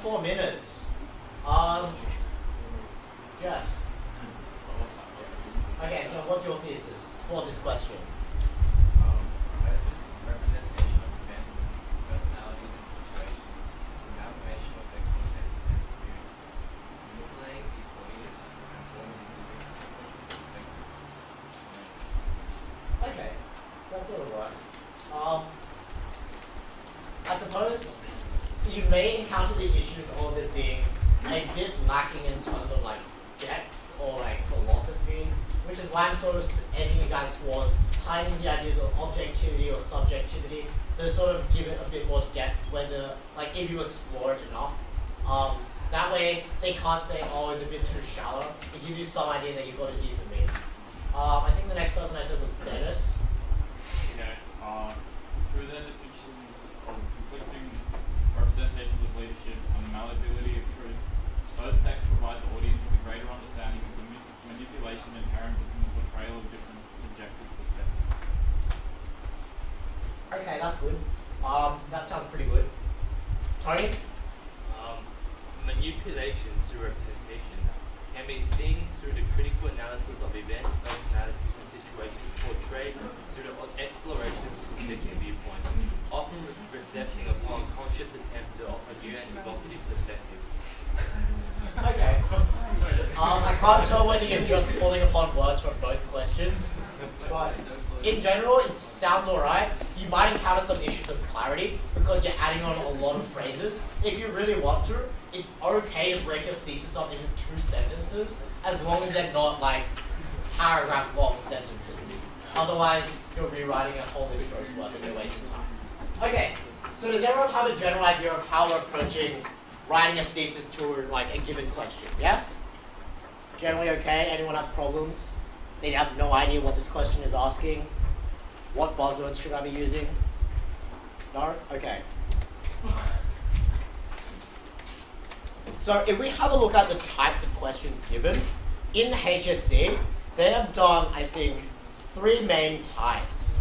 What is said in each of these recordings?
4 minutes. Jeff. Okay, so what's your thesis for this question? Versus representation of events, personalities, and situations. It's an amalgamation of their contexts and experiences. Manipulating the audience to transform the experience perspectives. Okay, that sort of works. I suppose you may encounter the issues of it being a bit lacking in terms of like depth or like philosophy, which is why I'm sort of edging you guys towards tying the ideas of objectivity or subjectivity to sort of give it a bit more depth when if you explore it enough. That way they can't say, oh, it's a bit too shallow. It gives you some idea that you've got a deeper meaning. I think the next person I said was Dennis. Okay. Through their depictions of conflicting representations of leadership and the malleability of truth, both texts provide the audience with a greater understanding of the manipulation inherent within the portrayal of different subjective perspectives. Okay, that's good. That sounds pretty good. Tony? Manipulation through representation can be seen through the critical analysis of events, personalities, and situations portrayed through the exploration of conflicting viewpoints, often reflecting upon conscious attempt to offer new and evocative perspectives. Okay. I can't tell whether you're just pulling upon words from both questions, but in general, it sounds alright. You might encounter some issues of clarity because you're adding on a lot of phrases. If you really want to, it's okay to break your thesis up into 2 sentences, as long as they're not like paragraph-long sentences. Otherwise, you're rewriting a whole intro's work and you're wasting time. Okay, so does everyone have a general idea of how we're approaching writing a thesis to like a given question? Yeah? Generally okay? Anyone have problems? They have no idea what this question is asking? What buzzwords should I be using? No? Okay. So if we have a look at the types of questions given, in the HSC, they have done, I think, 3 main types.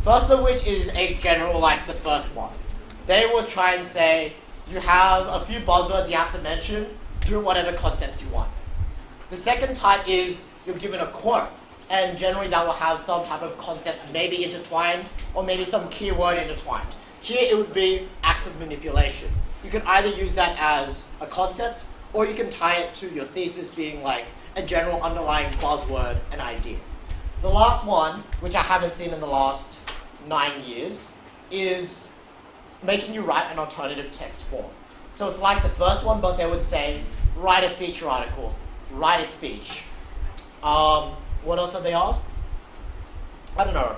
First of which is a general, like the first one. They will try and say, you have a few buzzwords you have to mention, do whatever concepts you want. The second type is, you're given a quote, and generally that will have some type of concept maybe intertwined, or maybe some keyword intertwined. Here it would be acts of manipulation. You can either use that as a concept, or you can tie it to your thesis being like a general underlying buzzword, an idea. The last one, which I haven't seen in the last 9 years, is making you write an alternative text form. So it's like the first one, but they would say, write a feature article, write a speech. What else have they asked? I don't know.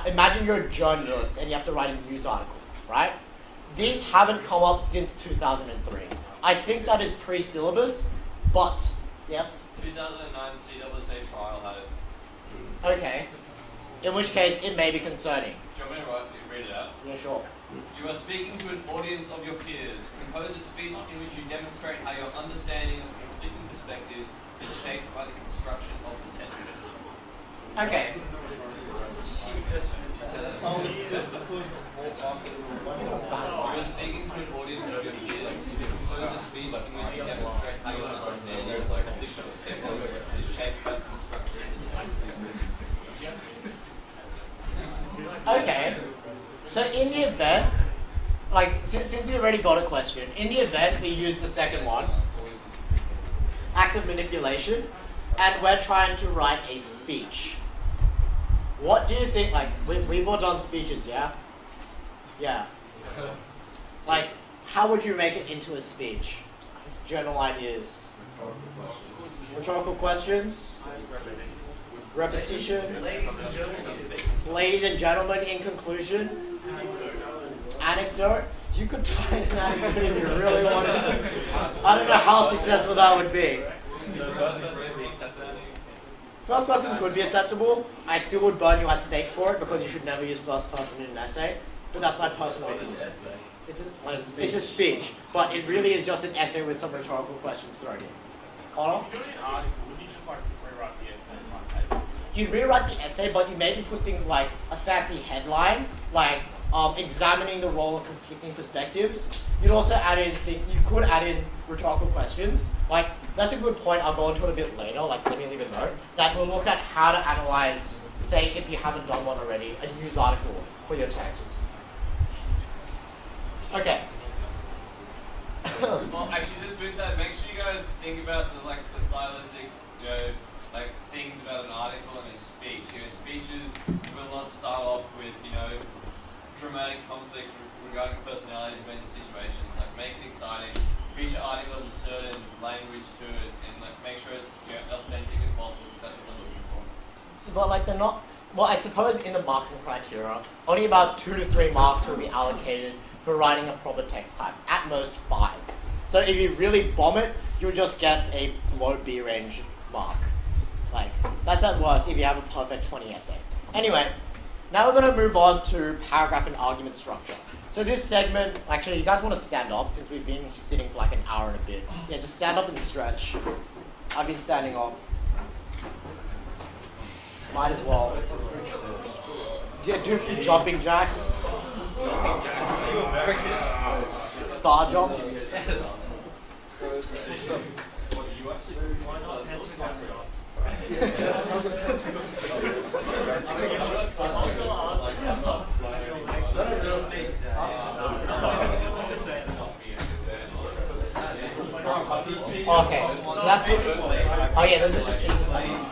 Imagine you're a journalist and you have to write a news article, right? These haven't come up since 2003. I think that is pre-syllabus, but, yes? 2009 CWC trial had it. Okay. In which case, it may be concerning. Do you want me to read it out? Yeah, sure. You are speaking to an audience of your peers. Compose a speech in which you demonstrate how your understanding of conflicting perspectives is shaped by the construction of the text. Okay. You are speaking to an audience of your peers. Compose a speech in which you demonstrate how your understanding of conflicting perspectives is shaped by the construction of the text. Okay. So in the event, like, since you already got a question, in the event we use the second one, acts of manipulation, and we're trying to write a speech. What do you think, like, we've all done speeches, yeah? Yeah. Like, how would you make it into a speech? Just general ideas. Rhetorical questions? Repetition? Ladies and gentlemen, in conclusion? Anecdote? You could try an anecdote if you really wanted to. I don't know how successful that would be. First person could be acceptable. I still would burn you at stake for it because you should never use first person in an essay. But that's my personal opinion. It's a speech, but it really is just an essay with some rhetorical questions thrown in. Connor? If you're an article, would you just like rewrite the essay on paper? You rewrite the essay, but you maybe put things like a fancy headline, like examining the role of conflicting perspectives. You'd also add in, you could add in rhetorical questions. Like, that's a good point, I'll go into it a bit later, like let me leave a note, that we'll look at how to analyze, say if you haven't done one already, a news article for your text. Okay. Well, actually, just with that, make sure you guys think about the stylistic, things about an article and a speech. Speeches will not start off with, dramatic conflict regarding personalities, events, and situations. Like, make it exciting. Feature articles a certain language to it, and make sure it's authentic as possible, because that's what we're looking for. But they're not. Well, I suppose in the marking criteria, only about 2 to 3 marks will be allocated for writing a proper text type. At most 5. So if you really bomb it, you'll just get a low B range mark. That's at worst if you have a perfect 20 essay. Anyway, now we're going to move on to paragraph and argument structure. So this segment, actually, you guys want to stand up since we've been sitting for an hour and a bit. Yeah, just stand up and stretch. I've been standing up. Might as well. Do a few jumping jacks. Star jumps. Okay, so that's oh yeah, those are just exercises.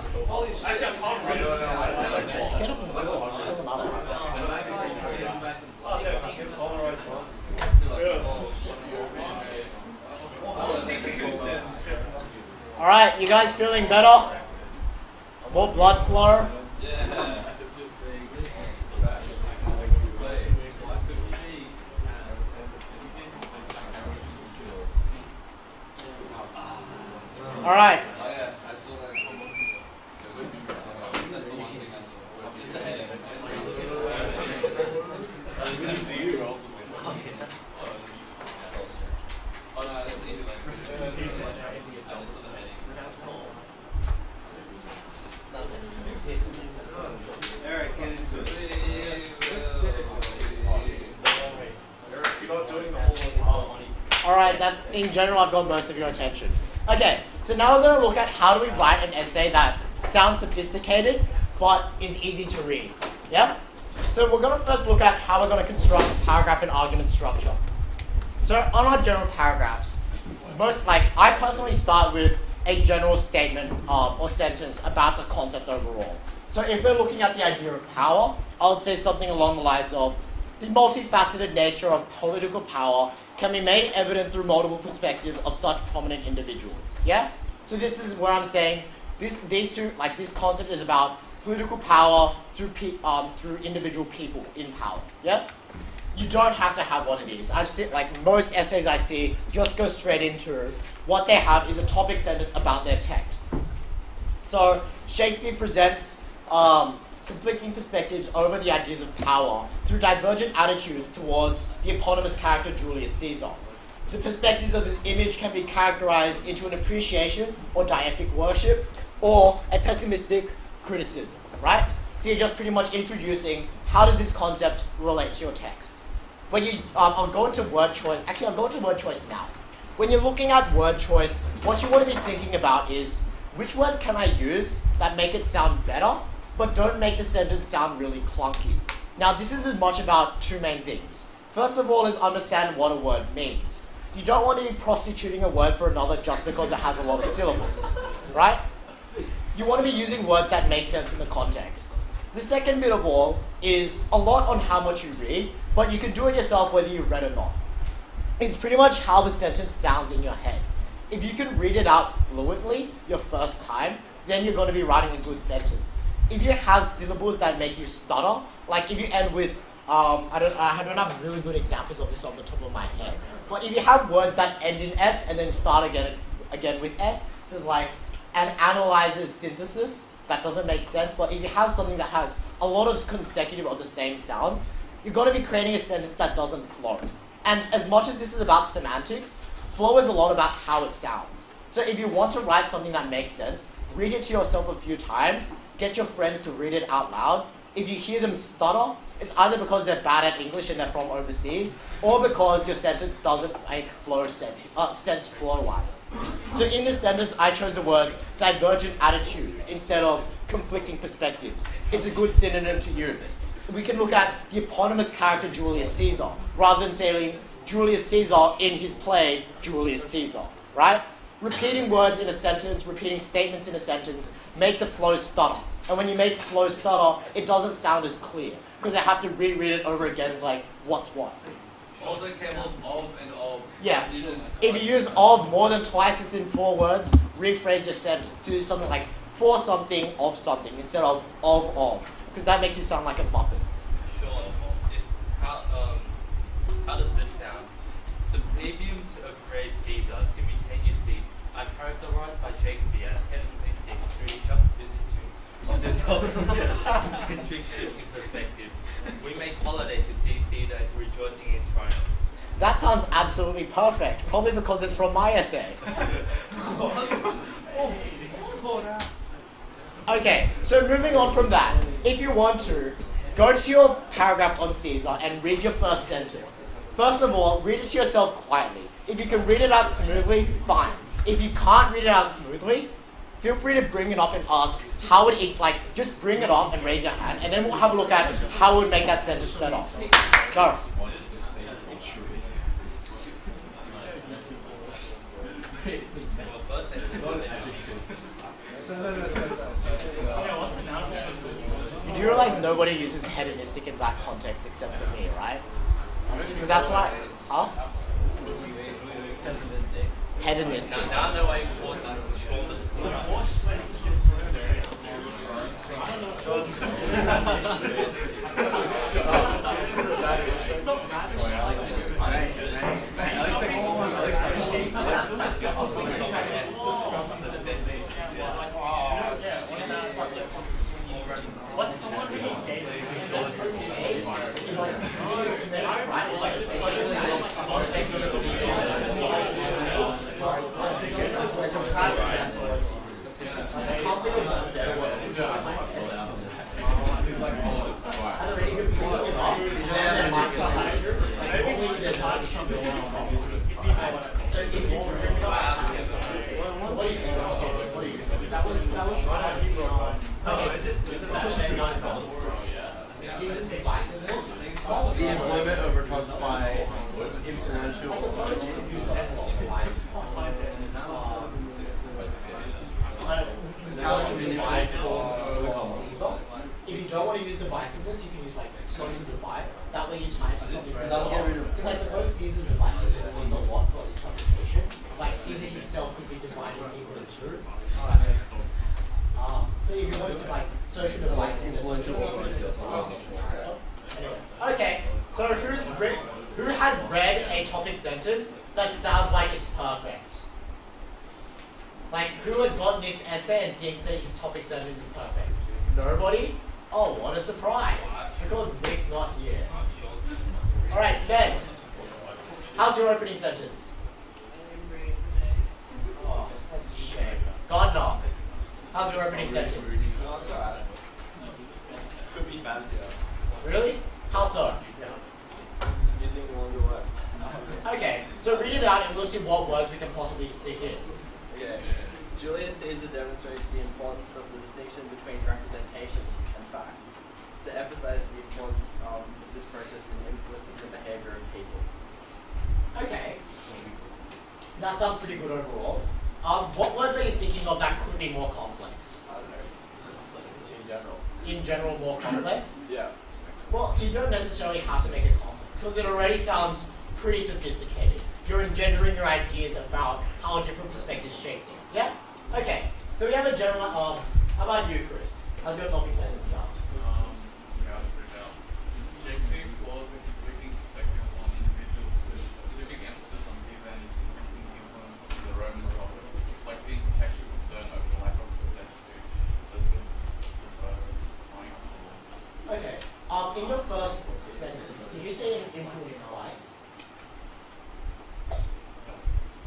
Just get up and go. It doesn't matter. Alright, you guys feeling better? More blood flow? Yeah. Alright. Oh yeah, I saw that. That's the one thing I saw. Just the heading. Oh no, that's even I just saw the heading. Eric, get into it. Eric, you're not doing the whole Alright, that's in general I've got most of your attention. Okay, so now we're going to look at how do we write an essay that sounds sophisticated but is easy to read. Yeah? So we're going to first look at how we're going to construct paragraph and argument structure. So on our general paragraphs, I personally start with a general statement or sentence about the concept overall. So if we're looking at the idea of power, I would say something along the lines of the multifaceted nature of political power can be made evident through multiple perspectives of such prominent individuals. Yeah? So this is where I'm saying this concept is about political power through individual people in power. Yeah? You don't have to have one of these. Most essays I see just go straight into what they have is a topic sentence about their text. So Shakespeare presents conflicting perspectives over the ideas of power through divergent attitudes towards the eponymous character Julius Caesar. The perspectives of this image can be characterized into an appreciation or deific worship or a pessimistic criticism, right? So you're just pretty much introducing how does this concept relate to your text. When you, I'll go into word choice. Actually, I'll go into word choice now. When you're looking at word choice, what you want to be thinking about is which words can I use that make it sound better but don't make the sentence sound really clunky. Now this is as much about 2 main things. First of all is understand what a word means. You don't want to be prostituting a word for another just because it has a lot of syllables, right? You want to be using words that make sense in the context. The second bit of all is a lot on how much you read, but you can do it yourself whether you've read or not. It's pretty much how the sentence sounds in your head. If you can read it out fluently your first time, then you're going to be writing a good sentence. If you have syllables that make you stutter, like if you end with, I don't have really good examples of this off the top of my head, but if you have words that end in S and then start again with S, so it's like an analyzer's synthesis, that doesn't make sense, but if you have something that has a lot of consecutive of the same sounds, you're going to be creating a sentence that doesn't flow. And as much as this is about semantics, flow is a lot about how it sounds. So if you want to write something that makes sense, read it to yourself a few times, get your friends to read it out loud, if you hear them stutter, it's either because they're bad at English and they're from overseas, or because your sentence doesn't make sense flow-wise. So in this sentence, I chose the words divergent attitudes instead of conflicting perspectives. It's a good synonym to use. We can look at the eponymous character Julius Caesar, rather than saying Julius Caesar in his play Julius Caesar, right? Repeating words in a sentence, repeating statements in a sentence, make the flow stutter. And when you make flow stutter, it doesn't sound as clear, because I have to reread it over again. It's like, what's what? Also camels of and of. Yes. If you use of more than twice within 4 words, rephrase your sentence. Do something like for something, of something, instead of, because that makes you sound like a muppet. Sure. How does this sound? The plebeians of praise Caesar simultaneously are characterized by Shakespeare as Hellenistic through juxtaposition of this concentric shift in perspective. We make holiday to see Caesar to rejoicing in his triumph. That sounds absolutely perfect, probably because it's from my essay. Okay, so moving on from that, if you want to, go to your paragraph on Caesar and read your first sentence. First of all, read it to yourself quietly. If you can read it out smoothly, fine. If you can't read it out smoothly, feel free to bring it up and ask how would it, just bring it up and raise your hand, and then we'll have a look at how it would make that sentence better. Go. You do realize nobody uses hedonistic in that context except for me, right? So that's why. Huh? Hedonistic. Now I know why you called that What's someone really gay? The employment overcaused by influential. If you don't want to use divisiveness, you can use social divide. That way you type something. That'll get rid of. Because I suppose Caesar's divisiveness means a lot for interpretation. Like Caesar himself could be divided equal to 2. So if you want to social divisiveness. Anyway. Okay, so who has read a topic sentence that sounds like it's perfect? Who has got Nick's essay and thinks that his topic sentence is perfect? Nobody? Oh, what a surprise! Because Nick's not here. Alright, Ben. How's your opening sentence? Oh, that's a shame. Gardner. How's your opening sentence? Could be fancier. Really? How so? Using longer words. Okay, so read it out and we'll see what words we can possibly stick in. Okay. Julius Caesar demonstrates the importance of the distinction between representation and facts to emphasize the importance of this process in influencing the behavior of people. Okay. That sounds pretty good overall. What words are you thinking of that could be more complex? I don't know, just in general. In general, more complex? Yeah. Well, you don't necessarily have to make it complex, because it already sounds pretty sophisticated. You're engendering your ideas about how different perspectives shape things. Yeah? Okay. So we have a general, how about you, Chris? How's your topic sentence sound? Shakespeare explores the conflicting perspectives on individuals with specific emphasis on Caesar and his increasing influence in the Roman Republic, reflecting contextual concern over the lack of success to Elizabeth signing up to the law. Okay. In your first sentence, did you say it influenced twice?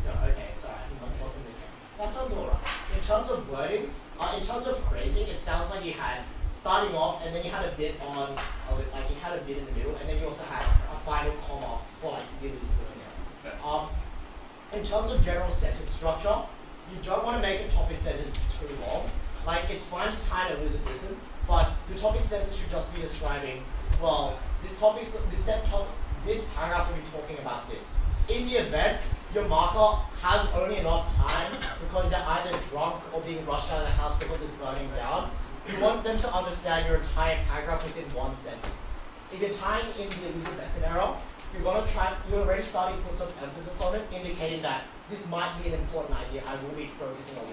So, okay, sorry, I think I lost in this one. That sounds alright. In terms of wording, in terms of phrasing, it sounds like you had starting off, and then you had a bit on, like you had a bit in the middle, and then you also had a final comma for like the Elizabethan era. In terms of general sentence structure, you don't want to make a topic sentence too long. Like, it's fine to tie an Elizabethan, but the topic sentence should just be describing, well, this paragraph will be talking about this. In the event, your marker has only enough time because they're either drunk or being rushed out of the house because it's burning down. You want them to understand your entire paragraph within one sentence. If you're tying in the Elizabethan era, you're already starting to put some emphasis on it, indicating that this might be an important idea I will be focusing on.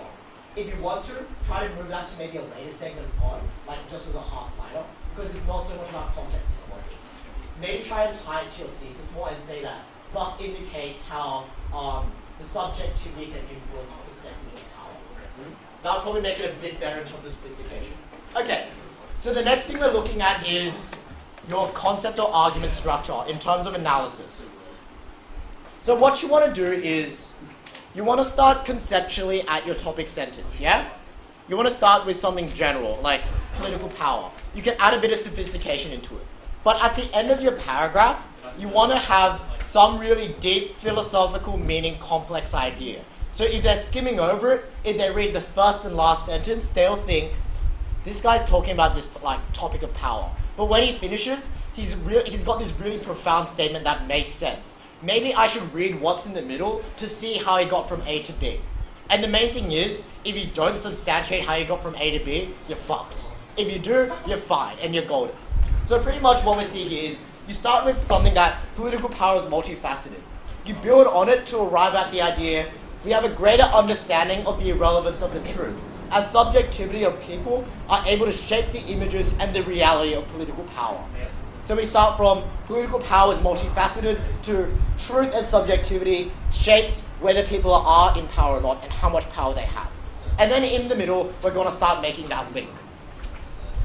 If you want to, try to move that to maybe a later segment on, like just as a half-liner, because it's not so much about context as logic. Maybe try and tie it to your thesis more and say that thus indicates how the subjectivity can influence the perspective of power. That would probably make it a bit better in terms of sophistication. Okay, so the next thing we're looking at is your concept or argument structure in terms of analysis. So what you want to do is, you want to start conceptually at your topic sentence, yeah? You want to start with something general, like political power. You can add a bit of sophistication into it. But at the end of your paragraph, you want to have some really deep, philosophical, meaning, complex idea. So if they're skimming over it, if they read the first and last sentence, they'll think, this guy's talking about this like topic of power. But when he finishes, he's got this really profound statement that makes sense. Maybe I should read what's in the middle to see how he got from A to B. And the main thing is, if you don't substantiate how you got from A to B, you're fucked. If you do, you're fine and you're golden. So pretty much what we see here is, you start with something that political power is multifaceted. You build on it to arrive at the idea, we have a greater understanding of the irrelevance of the truth, as subjectivity of people are able to shape the images and the reality of political power. So we start from political power is multifaceted to truth and subjectivity shapes whether people are in power or not and how much power they have. And then in the middle, we're going to start making that link.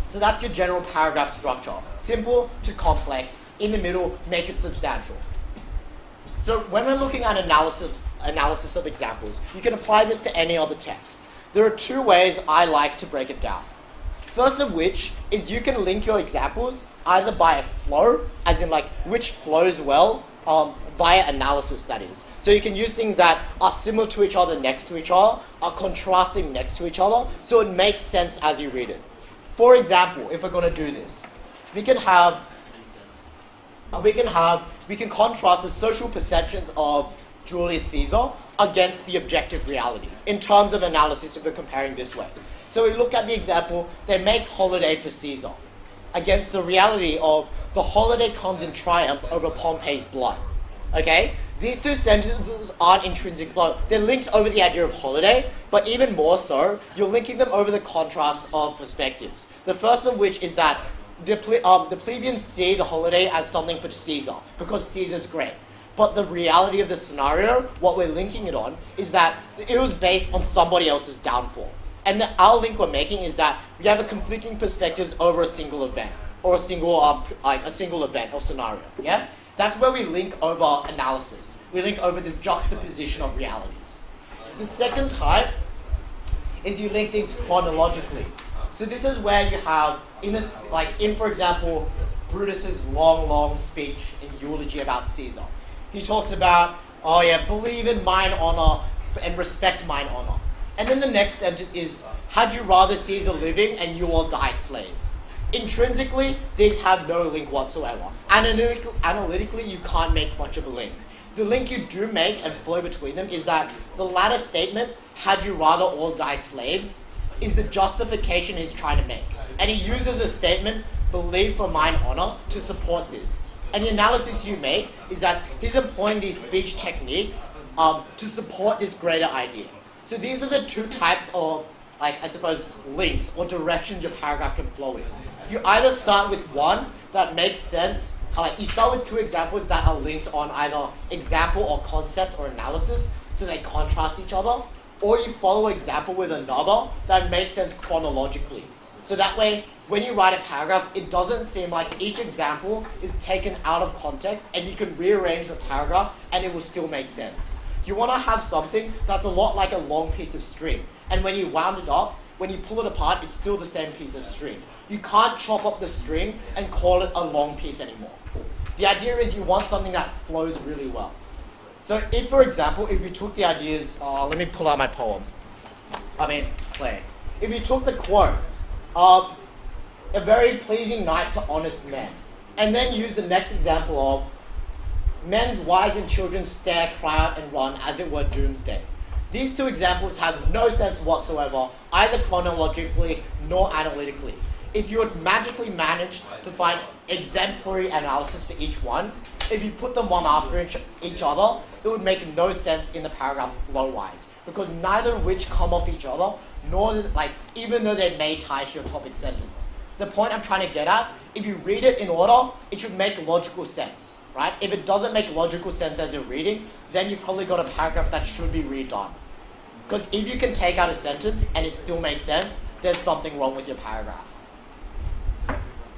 So that's your general paragraph structure. Simple to complex. In the middle, make it substantial. So when we're looking at analysis of examples, you can apply this to any other text. There are two ways I like to break it down. First of which is you can link your examples either by a flow, as in like which flows well, via analysis that is. So you can use things that are similar to each other next to each other, are contrasting next to each other, so it makes sense as you read it. For example, if we're going to do this, we can contrast the social perceptions of Julius Caesar against the objective reality in terms of analysis if we're comparing this way. So we look at the example, they make holiday for Caesar against the reality of the holiday comes in triumph over Pompey's blood. Okay? These two sentences aren't intrinsic, well, they're linked over the idea of holiday, but even more so, you're linking them over the contrast of perspectives. The first of which is that the plebeians see the holiday as something for Caesar, because Caesar's great. But the reality of the scenario, what we're linking it on, is that it was based on somebody else's downfall. And our link we're making is that we have a conflicting perspectives over a single event, or a single event or scenario. Yeah, that's where we link over analysis. We link over the juxtaposition of realities. The second type is you link things chronologically. So this is where you have for example, Brutus's long speech in eulogy about Caesar. He talks about, oh yeah, believe in mine honor and respect mine honor. And then the next sentence is, had you rather Caesar living and you all die slaves? Intrinsically, these have no link whatsoever. Analytically, you can't make much of a link. The link you do make and flow between them is that the latter statement, had you rather all die slaves, is the justification he's trying to make. And he uses the statement, believe for mine honor, to support this. And the analysis you make is that he's employing these speech techniques to support this greater idea. So these are the two types of, links or directions your paragraph can flow in. You either start with one that makes sense, you start with two examples that are linked on either example or concept or analysis, so they contrast each other, or you follow an example with another that makes sense chronologically. So that way, when you write a paragraph, it doesn't seem like each example is taken out of context and you can rearrange the paragraph and it will still make sense. You want to have something that's a lot like a long piece of string. And when you wound it up, when you pull it apart, it's still the same piece of string. You can't chop up the string and call it a long piece anymore. The idea is you want something that flows really well. So if, for example, if you took the ideas, let me pull out my poem. Play. If you took the quote, a very pleasing night to honest men, and then use the next example of men's wives and children stare, cry out, and run as it were doomsday. These two examples have no sense whatsoever, either chronologically nor analytically. If you had magically managed to find exemplary analysis for each one, if you put them one after each other, it would make no sense in the paragraph flow-wise, because neither of which come off each other, nor even though they may tie to your topic sentence. The point I'm trying to get at, if you read it in order, it should make logical sense, right? If it doesn't make logical sense as you're reading, then you've probably got a paragraph that should be redone. Because if you can take out a sentence and it still makes sense, there's something wrong with your paragraph.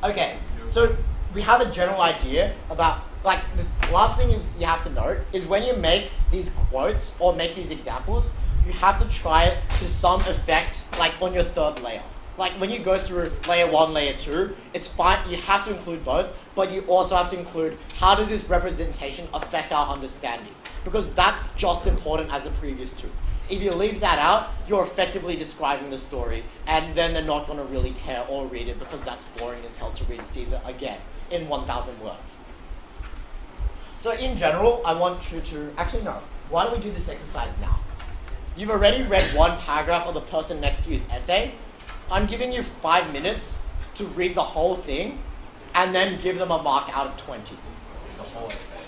Okay, so we have a general idea about, the last thing you have to note is when you make these quotes or make these examples, you have to try it to some effect, on your third layer. When you go through layer 1, layer 2, it's fine, you have to include both, but you also have to include how does this representation affect our understanding? Because that's just important as the previous two. If you leave that out, you're effectively describing the story, and then they're not going to really care or read it because that's boring as hell to read Caesar again in 1,000 words. So in general, I want you to, actually no, why don't we do this exercise now? You've already read one paragraph of the person next to you's essay. I'm giving you 5 minutes to read the whole thing and then give them a mark out of 20. The whole essay.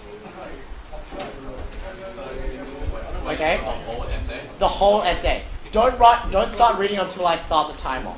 Okay? The whole essay? The whole essay. Don't start reading until I start the timer.